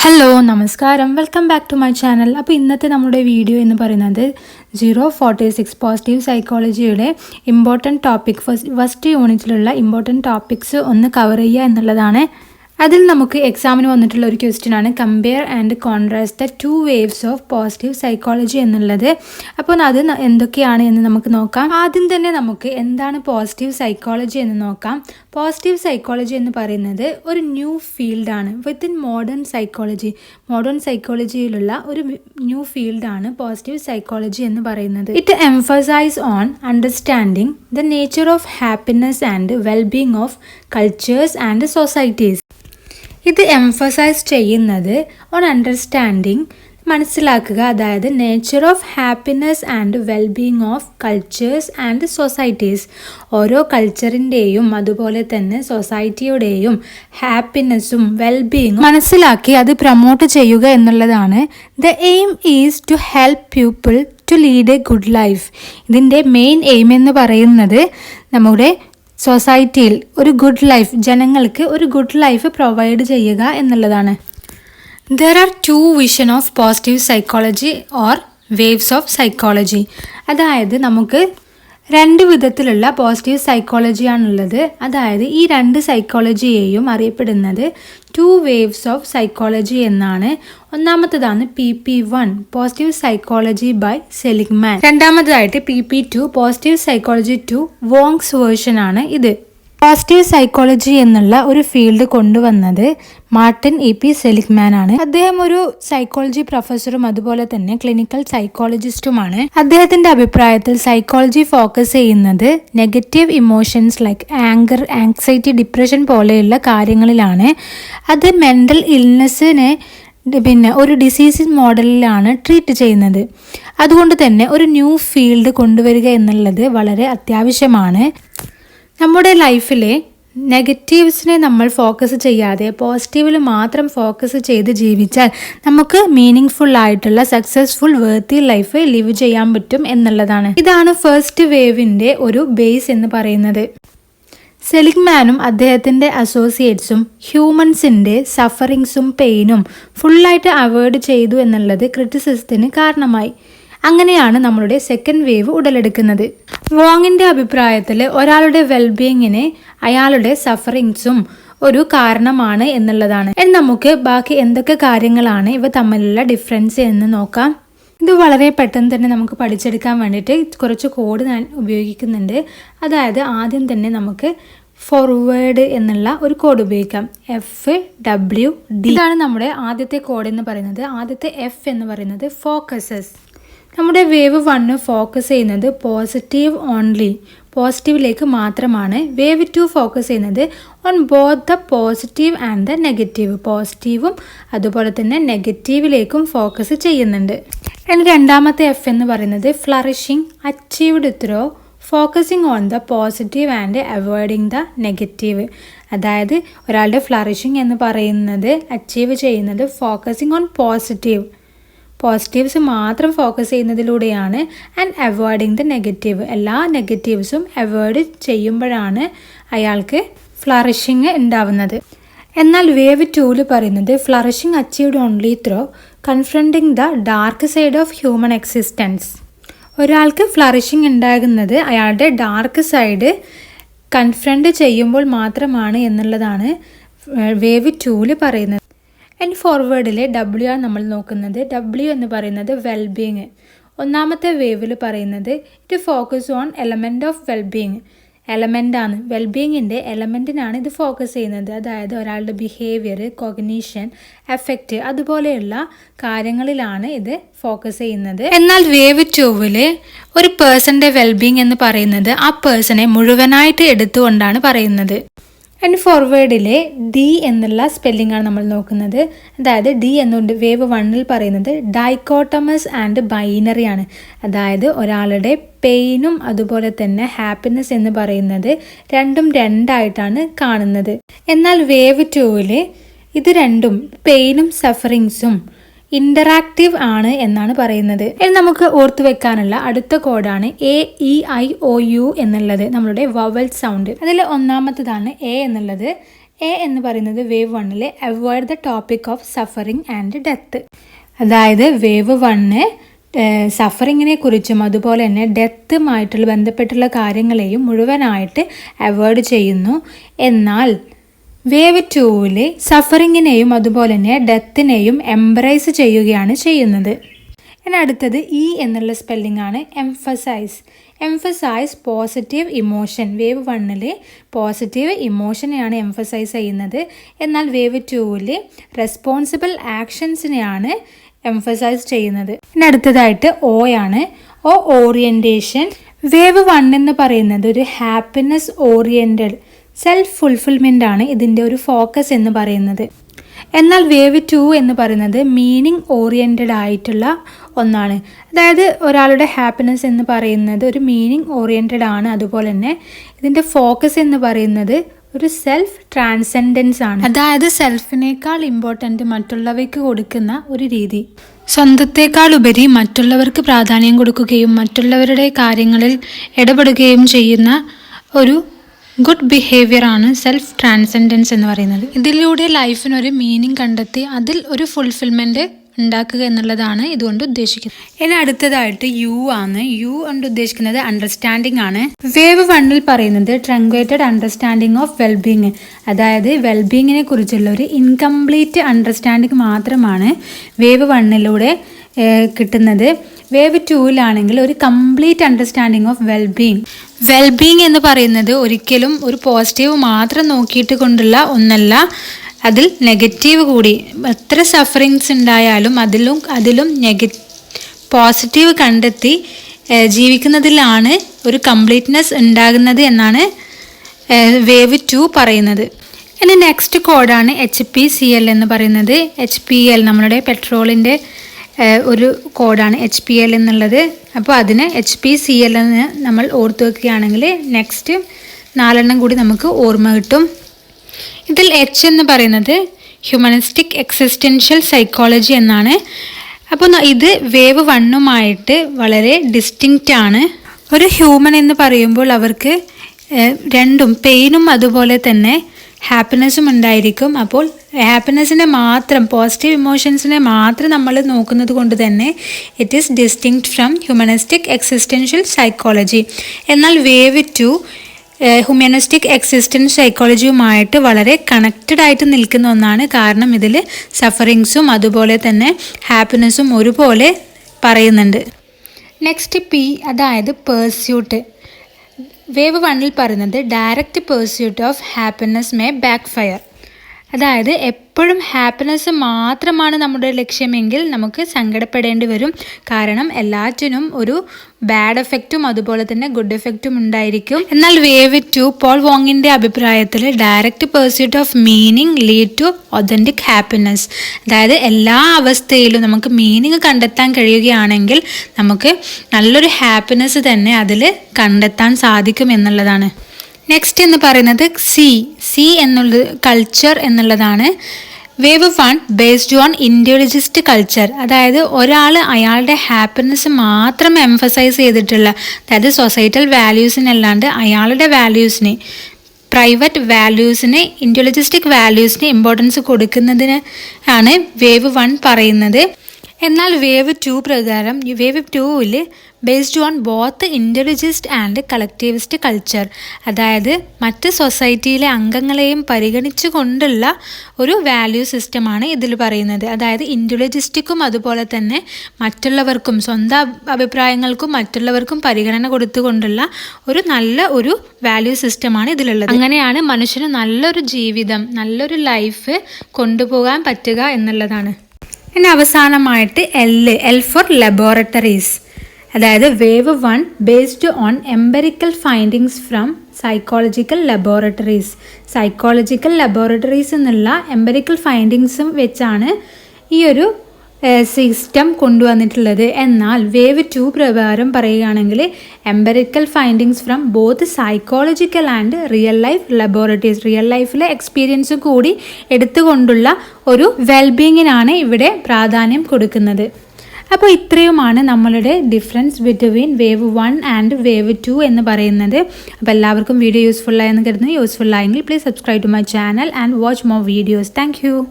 Hello നമസ്കാരം, welcome back to my channel. അപ്പോൾ ഇന്നത്തെ നമ്മുടെ വീഡിയോ എന്ന് പറയുന്നത് 046 പോസിറ്റീവ് സൈക്കോളജിയുടെ ഇമ്പോർട്ടൻറ്റ് ടോപ്പിക് ഫസ്റ്റ് യൂണിറ്റിലുള്ള ഇമ്പോർട്ടൻറ്റ് ടോപ്പിക്സ് ഒന്ന് കവർ ചെയ്യുക എന്നുള്ളതാണ്. അതിൽ നമുക്ക് എക്സാമിന് വന്നിട്ടുള്ള ഒരു ക്വസ്റ്റ്യൻ ആണ് compare and contrast the two waves of positive psychology എന്നുള്ളത്. അപ്പോൾ അത് എന്തൊക്കെയാണ് എന്ന് നമുക്ക് നോക്കാം. ആദ്യം തന്നെ നമുക്ക് എന്താണ് പോസിറ്റീവ് സൈക്കോളജി എന്ന് നോക്കാം. പോസിറ്റീവ് സൈക്കോളജി എന്ന് പറയുന്നത് ഒരു ന്യൂ ഫീൽഡാണ് വിത്തിൻ മോഡേൺ സൈക്കോളജിയിലുള്ള ഒരു ന്യൂ ഫീൽഡാണ് പോസിറ്റീവ് സൈക്കോളജി എന്ന് പറയുന്നത്. It emphasise on understanding the nature of happiness and wellbeing of cultures and societies. ഇത് എംഫസൈസ് ചെയ്യുന്നത് ഓൺ അണ്ടർസ്റ്റാൻഡിങ്, മനസ്സിലാക്കുക, അതായത് nature of happiness and wellbeing of cultures and societies. ഓരോ കൾച്ചറിൻ്റെയും അതുപോലെ തന്നെ സൊസൈറ്റിയുടെയും ഹാപ്പിനെസ്സും വെൽബീങ്ങും മനസ്സിലാക്കി അത് പ്രൊമോട്ട് ചെയ്യുക എന്നുള്ളതാണ്. The aim is to help people to lead a good life. ഇതിൻ്റെ മെയിൻ എയിം എന്ന് പറയുന്നത് നമ്മുടെ സൊസൈറ്റിയിൽ ഒരു ഗുഡ് ലൈഫ്, ജനങ്ങൾക്ക് ഒരു ഗുഡ് ലൈഫ് പ്രൊവൈഡ് ചെയ്യുക എന്നുള്ളതാണ്. There are two visions of positive psychology or waves of psychology. അതായത് നമുക്ക് രണ്ട് വിധത്തിലുള്ള പോസിറ്റീവ് സൈക്കോളജിയാണുള്ളത്. അതായത് ഈ രണ്ട് സൈക്കോളജിയെയും അറിയപ്പെടുന്നത് ടു വേവ്സ് ഓഫ് സൈക്കോളജി എന്നാണ്. ഒന്നാമത്തേതാണ് PP1 positive psychology by Seligman. രണ്ടാമതായിട്ട് PP2 പോസിറ്റീവ് സൈക്കോളജി 2 വോങ്സ് വേർഷൻ ആണ്. ഇത് പോസിറ്റീവ് സൈക്കോളജി എന്നുള്ള ഒരു ഫീൽഡ് കൊണ്ടുവന്നത് മാർട്ടിൻ EP സെലിഗ്മാൻ ആണ്. അദ്ദേഹം ഒരു സൈക്കോളജി പ്രൊഫസറും അതുപോലെ തന്നെ ക്ലിനിക്കൽ സൈക്കോളജിസ്റ്റുമാണ്. അദ്ദേഹത്തിന്റെ അഭിപ്രായത്തിൽ സൈക്കോളജി ഫോക്കസ് ചെയ്യുന്നത് negative emotions like anchor, anxiety, depression പോലെയുള്ള കാര്യങ്ങളിലാണ്. അത് മെന്റൽ ഇൽനെസ്സിനെ ഒരു ഡിസീസ് മോഡലിലാണ് ട്രീറ്റ് ചെയ്യുന്നത്. അതുകൊണ്ട് തന്നെ ഒരു ന്യൂ ഫീൽഡ് കൊണ്ടുവരിക എന്നുള്ളത് വളരെ അത്യാവശ്യമാണ്. നമ്മുടെ ലൈഫിലെ നെഗറ്റീവ്സിനെ നമ്മൾ ഫോക്കസ് ചെയ്യാതെ പോസിറ്റീവിൽ മാത്രം ഫോക്കസ് ചെയ്ത് ജീവിച്ചാൽ നമുക്ക് മീനിങ് ഫുൾ ആയിട്ടുള്ള സക്സസ്ഫുൾ വേർത്തി ലൈഫ് ലിവ് ചെയ്യാൻ പറ്റും എന്നുള്ളതാണ്. ഇതാണ് ഫസ്റ്റ് വേവിൻ്റെ ഒരു ബേസ് എന്ന് പറയുന്നത്. സെലിഗ്മാനും അദ്ദേഹത്തിൻ്റെ അസോസിയേറ്റ്സും ഹ്യൂമൻസിൻ്റെ സഫറിങ്സും പെയിനും ഫുള്ളായിട്ട് അവോയ്ഡ് ചെയ്തു എന്നുള്ളത് ക്രിറ്റിസിസത്തിന് കാരണമായി. അങ്ങനെയാണ് നമ്മളുടെ സെക്കൻഡ് വേവ് ഉടലെടുക്കുന്നത്. വോങ്ങിൻ്റെ അഭിപ്രായത്തിൽ ഒരാളുടെ വെൽബീയിങ്ങിന് അയാളുടെ സഫറിങ്സും ഒരു കാരണമാണ് എന്നുള്ളതാണ്. നമുക്ക് ബാക്കി എന്തൊക്കെ കാര്യങ്ങളാണ് ഇവ തമ്മിലുള്ള ഡിഫറൻസ് എന്ന് നോക്കാം. ഇത് വളരെ പെട്ടെന്ന് തന്നെ നമുക്ക് പഠിച്ചെടുക്കാൻ വേണ്ടിയിട്ട് കുറച്ച് കോഡ് ഞാൻ ഉപയോഗിക്കുന്നുണ്ട്. അതായത് ആദ്യം തന്നെ നമുക്ക് ഫോർവേഡ് എന്നുള്ള ഒരു കോഡ് ഉപയോഗിക്കാം. FWD ഇതാണ് നമ്മുടെ ആദ്യത്തെ കോഡ് എന്ന് പറയുന്നത്. ആദ്യത്തെ F എന്ന് പറയുന്നത് ഫോക്കസസ്. നമ്മുടെ വേവ് 1 ഫോക്കസ് ചെയ്യുന്നത് പോസിറ്റീവ് ഓൺലി, പോസിറ്റീവിലേക്ക് മാത്രമാണ്. വേവ് 2 ഫോക്കസ് ചെയ്യുന്നത് on both the positive and the negative, പോസിറ്റീവും അതുപോലെ തന്നെ നെഗറ്റീവിലേക്കും ഫോക്കസ് ചെയ്യുന്നുണ്ട്. രണ്ടാമത്തെ F എന്ന് പറയുന്നത് flourishing achieved through focusing on the positive and avoiding the negative. അതായത് ഒരാളുടെ ഫ്ലറിഷിങ് എന്ന് പറയുന്നത് അച്ചീവ് ചെയ്യുന്നത് ഫോക്കസിങ് ഓൺ പോസിറ്റീവ്സ് മാത്രം ഫോക്കസ് ചെയ്യുന്നതിലൂടെയാണ്. ആൻഡ് അവോയ്ഡിങ് ദ നെഗറ്റീവ്, എല്ലാ നെഗറ്റീവ്സും അവോയ്ഡ് ചെയ്യുമ്പോഴാണ് അയാൾക്ക് ഫ്ലറിഷിങ് ഉണ്ടാവുന്നത്. എന്നാൽ വേവ് 2 പറയുന്നത് flourishing achieved only through confronting the dark side of human existence. ഒരാൾക്ക് ഫ്ലറിഷിങ് ഉണ്ടാകുന്നത് അയാളുടെ ഡാർക്ക് സൈഡ് കൺഫ്രണ്ട് ചെയ്യുമ്പോൾ മാത്രമാണ് എന്നുള്ളതാണ് വേവ് 2 പറയുന്നത്. ഫോർവേഡിലെ W ആണ് നമ്മൾ നോക്കുന്നത്. W എന്ന് പറയുന്നത് വെൽബീങ്. ഒന്നാമത്തെ വേവിൽ പറയുന്നത് it focus on element of wellbeing. എലമെൻ്റാണ്, വെൽബീങ്ങിൻ്റെ എലമെൻറ്റിനാണ് ഇത് ഫോക്കസ് ചെയ്യുന്നത്. അതായത് ഒരാളുടെ ബിഹേവിയർ, കോഗ്നീഷൻ, എഫക്റ്റ് അതുപോലെയുള്ള കാര്യങ്ങളിലാണ് ഇത് ഫോക്കസ് ചെയ്യുന്നത്. എന്നാൽ വേവ് 2 ഒരു പേഴ്സൻ്റെ വെൽബീങ് എന്ന് പറയുന്നത് ആ പേഴ്സണെ മുഴുവനായിട്ട് എടുത്തുകൊണ്ടാണ് പറയുന്നത്. ഫോർവേഡിലെ D എന്നുള്ള സ്പെല്ലിംഗ് ആണ് നമ്മൾ നോക്കുന്നത്. അതായത് D എന്നുണ്ട് വേവ് 1 പറയുന്നത് ഡൈക്കോട്ടമസ് ആൻഡ് ബൈനറി ആണ്. അതായത് ഒരാളുടെ പെയിനും അതുപോലെ തന്നെ ഹാപ്പിനെസ് എന്ന് പറയുന്നത് രണ്ടും രണ്ടായിട്ടാണ് കാണുന്നത്. എന്നാൽ വേവ് 2 ഇത് രണ്ടും പെയിനും സഫറിങ്സും ഇന്ററാക്റ്റീവ് ആണ് എന്നാണ് പറയുന്നത്. ഇനി നമുക്ക് ഓർത്തു വെക്കാനുള്ള അടുത്ത കോഡാണ് AEIOU എന്നുള്ളത്, നമ്മളുടെ വവൽ സൗണ്ട്. അതിൽ ഒന്നാമത്തേതാണ് A എന്നുള്ളത്. എ എന്ന് പറയുന്നത് wave 1 avoid the topic of suffering and death. അതായത് വേവ് 1 സഫറിങ്ങിനെ കുറിച്ചും അതുപോലെ തന്നെ ഡെത്തുമായിട്ടുള്ള ബന്ധപ്പെട്ടുള്ള കാര്യങ്ങളെയും മുഴുവനായിട്ട് അവോയ്ഡ് ചെയ്യുന്നു. എന്നാൽ വേവ് 2 സഫറിങ്ങിനെയും അതുപോലെ തന്നെ ഡെത്തിനെയും എംബ്രേസ് ചെയ്യുകയാണ് ചെയ്യുന്നത്. ഇനി അടുത്തത് ഇ എന്നുള്ള സ്പെല്ലിംഗ് ആണ് emphasise. Emphasise positive emotion. Wave 1 positive ഇമോഷനെയാണ് എംഫസൈസ് ചെയ്യുന്നത്. എന്നാൽ വേവ് 2 റെസ്പോൺസിബിൾ ആക്ഷൻസിനെയാണ് എംഫസൈസ് ചെയ്യുന്നത്. ഇനി അടുത്തതായിട്ട് ഒ ആണ്. ഓറിയൻറ്റേഷൻ. വേവ് 1 എന്ന് പറയുന്നത് ഒരു ഹാപ്പിനെസ് ഓറിയൻറ്റഡ് സെൽഫ് ഫുൾഫിൽമെൻ്റ് ആണ് ഇതിൻ്റെ ഒരു ഫോക്കസ് എന്ന് പറയുന്നത്. എന്നാൽ വേവ് 2 എന്ന് പറയുന്നത് മീനിങ് ഓറിയൻറ്റഡ് ആയിട്ടുള്ള ഒന്നാണ്. അതായത് ഒരാളുടെ ഹാപ്പിനെസ് എന്ന് പറയുന്നത് ഒരു മീനിങ് ഓറിയൻറ്റഡ് ആണ്. അതുപോലെ തന്നെ ഇതിൻ്റെ ഫോക്കസ് എന്ന് പറയുന്നത് ഒരു സെൽഫ് ട്രാൻസെൻഡൻസ് ആണ്. അതായത് സെൽഫിനേക്കാൾ ഇമ്പോർട്ടൻ്റ് മറ്റുള്ളവയ്ക്ക് കൊടുക്കുന്ന ഒരു രീതി. സ്വന്തത്തെക്കാൾ ഉപരി മറ്റുള്ളവർക്ക് പ്രാധാന്യം കൊടുക്കുകയും മറ്റുള്ളവരുടെ കാര്യങ്ങളിൽ ഇടപെടുകയും ചെയ്യുന്ന ഒരു ഗുഡ് ബിഹേവിയർ ആണ് സെൽഫ് ട്രാൻസെൻഡൻസ് എന്ന് പറയുന്നത്. ഇതിലൂടെ ലൈഫിനൊരു മീനിങ് കണ്ടെത്തി അതിൽ ഒരു ഫുൾഫിൽമെൻറ്റ് ഉണ്ടാക്കുക എന്നുള്ളതാണ് ഇതുകൊണ്ട് ഉദ്ദേശിക്കുന്നത്. ഇനി അടുത്തതായിട്ട് യു ആണ്. യു കൊണ്ട് ഉദ്ദേശിക്കുന്നത് അണ്ടർസ്റ്റാൻഡിങ് ആണ്. വേവ് 1 പറയുന്നത് ട്രങ്ക്വേറ്റഡ് അണ്ടർസ്റ്റാൻഡിങ് ഓഫ് വെൽബീങ്. അതായത് വെൽബീങ്ങിനെ കുറിച്ചുള്ള ഒരു ഇൻകംപ്ലീറ്റ് അണ്ടർസ്റ്റാൻഡിങ് മാത്രമാണ് വേവ് 1 കിട്ടുന്നത്. വേവ് 2 ഒരു complete understanding of wellbeing. Wellbeing എന്ന് പറയുന്നത് ഒരിക്കലും ഒരു പോസിറ്റീവ് മാത്രം നോക്കിയിട്ട് കൊണ്ടുള്ള ഒന്നല്ല, അതിൽ നെഗറ്റീവ് കൂടി. എത്ര സഫറിങ്സ് ഉണ്ടായാലും അതിലും പോസിറ്റീവ് കണ്ടെത്തി ജീവിക്കുന്നതിലാണ് ഒരു കംപ്ലീറ്റ്നെസ് ഉണ്ടാകുന്നത് എന്നാണ് വേവ് 2 പറയുന്നത്. ഇനി നെക്സ്റ്റ് കോഡാണ് HPCL എന്ന് പറയുന്നത്. HPL നമ്മളുടെ പെട്രോളിൻ്റെ ഒരു കോഡാണ് HPL എന്നുള്ളത്. അപ്പോൾ അതിന് HPCL എന്ന് നമ്മൾ ഓർത്ത് വെക്കുകയാണെങ്കിൽ നെക്സ്റ്റ് 4 കൂടി നമുക്ക് ഓർമ്മ കിട്ടും. ഇതിൽ H എന്ന് പറയുന്നത് ഹ്യൂമനിസ്റ്റിക് എക്സിസ്റ്റൻഷ്യൽ സൈക്കോളജി എന്നാണ്. അപ്പോൾ ഇത് വേവ് 1 വളരെ ഡിസ്റ്റിങ്ക്റ്റ് ആണ്. ഒരു ഹ്യൂമൻ എന്ന് പറയുമ്പോൾ അവർക്ക് രണ്ടും പെയിനും അതുപോലെ തന്നെ ഹാപ്പിനെസ്സും ഉണ്ടായിരിക്കും. അപ്പോൾ ഹാപ്പിനെസ്സിനെ മാത്രം പോസിറ്റീവ് ഇമോഷൻസിനെ മാത്രം നമ്മൾ നോക്കുന്നത് കൊണ്ട് തന്നെ it is distinct from humanistic existential psychology. എന്നാൽ വേവ് 2 ഹ്യൂമനിസ്റ്റിക് എക്സിസ്റ്റൻസ് സൈക്കോളജിയുമായിട്ട് വളരെ കണക്റ്റഡ് ആയിട്ട് നിൽക്കുന്ന ഒന്നാണ്. കാരണം ഇതിൽ സഫറിങ്സും അതുപോലെ തന്നെ ഹാപ്പിനെസ്സും ഒരുപോലെ പറയുന്നുണ്ട്. നെക്സ്റ്റ് P, അതായത് പേഴ്സ്യൂട്ട്. വേവ് 1 പറയുന്നത് direct pursuit of happiness may back fire. അതായത് എപ്പോഴും ഹാപ്പിനെസ് മാത്രമാണ് നമ്മുടെ ലക്ഷ്യമെങ്കിൽ നമുക്ക് സങ്കടപ്പെടേണ്ടി വരും. കാരണം എല്ലാറ്റിനും ഒരു ബാഡ് എഫക്റ്റും അതുപോലെ തന്നെ ഗുഡ് എഫക്റ്റും ഉണ്ടായിരിക്കും. എന്നാൽ വേവ് 2 പോൾ വോങ്ങിൻ്റെ അഭിപ്രായത്തിൽ direct pursuit of meaning lead to authentic happiness. അതായത് എല്ലാ അവസ്ഥയിലും നമുക്ക് മീനിങ് കണ്ടെത്താൻ കഴിയുകയാണെങ്കിൽ നമുക്ക് നല്ലൊരു ഹാപ്പിനെസ് തന്നെ അതിൽ കണ്ടെത്താൻ സാധിക്കും എന്നുള്ളതാണ്. നെക്സ്റ്റ് എന്ന് പറയുന്നത് സി എന്നുള്ളത് കൾച്ചർ എന്നുള്ളതാണ്. Wave 1 based on individualist culture. അതായത് ഒരാൾ അയാളുടെ ഹാപ്പിനെസ് മാത്രം എംഫസൈസ് ചെയ്തിട്ടുള്ള, അതായത് സൊസൈറ്റൽ വാല്യൂസിനല്ലാണ്ട് അയാളുടെ വാല്യൂസിന്, പ്രൈവറ്റ് വാല്യൂസിന്, ഇൻഡിവിജ്വലിസ്റ്റിക് വാല്യൂസിന് ഇമ്പോർട്ടൻസ് കൊടുക്കുന്നതിന് ആണ് വേവ് 1 പറയുന്നത്. എന്നാൽ വേവ് 2 പ്രകാരം wave 2 based on both individualist and collectivist culture. അതായത് മറ്റ് സൊസൈറ്റിയിലെ അംഗങ്ങളെയും പരിഗണിച്ചു കൊണ്ടുള്ള ഒരു വാല്യൂ സിസ്റ്റമാണ് ഇതിൽ പറയുന്നത്. അതായത് ഇൻഡിവിജ്വലിസ്റ്റിക്കും അതുപോലെ തന്നെ മറ്റുള്ളവർക്കും സ്വന്തം അഭിപ്രായങ്ങൾക്കും മറ്റുള്ളവർക്കും പരിഗണന കൊടുത്തുകൊണ്ടുള്ള ഒരു നല്ല ഒരു വാല്യൂ സിസ്റ്റമാണ് ഇതിലുള്ളത്. അങ്ങനെയാണ് മനുഷ്യന് നല്ലൊരു ജീവിതം, നല്ലൊരു ലൈഫ് കൊണ്ടുപോകാൻ പറ്റുക എന്നുള്ളതാണ്. ഇനി അവസാനമായിട്ട് എൽ ഫോർ ലബോറട്ടറീസ്. അതായത് wave 1 based on empirical findings from psychological laboratories. Psychological laboratories എന്നുള്ള എംപെറിക്കൽ ഫൈൻഡിങ്സും വെച്ചാണ് ഈ ഒരു സിസ്റ്റം കൊണ്ടുവന്നിട്ടുള്ളത്. എന്നാൽ വേവ് 2 പ്രകാരം പറയുകയാണെങ്കിൽ empirical findings from both psychological and real life laboratories, real ലൈഫിലെ എക്സ്പീരിയൻസ് കൂടി എടുത്തുകൊണ്ടുള്ള ഒരു വെൽബീങ്ങിനാണ് ഇവിടെ പ്രാധാന്യം കൊടുക്കുന്നത്. അപ്പോൾ ഇത്രയുമാണ് നമ്മളുടെ difference between wave 1 and wave 2 എന്ന് പറയുന്നത്. അപ്പോൾ എല്ലാവർക്കും വീഡിയോ യൂസ്ഫുൾ ആയെന്ന് കരുതുന്നു. യൂസ്ഫുൾ ആയെങ്കിൽ please subscribe to my channel and watch more videos. Thank U.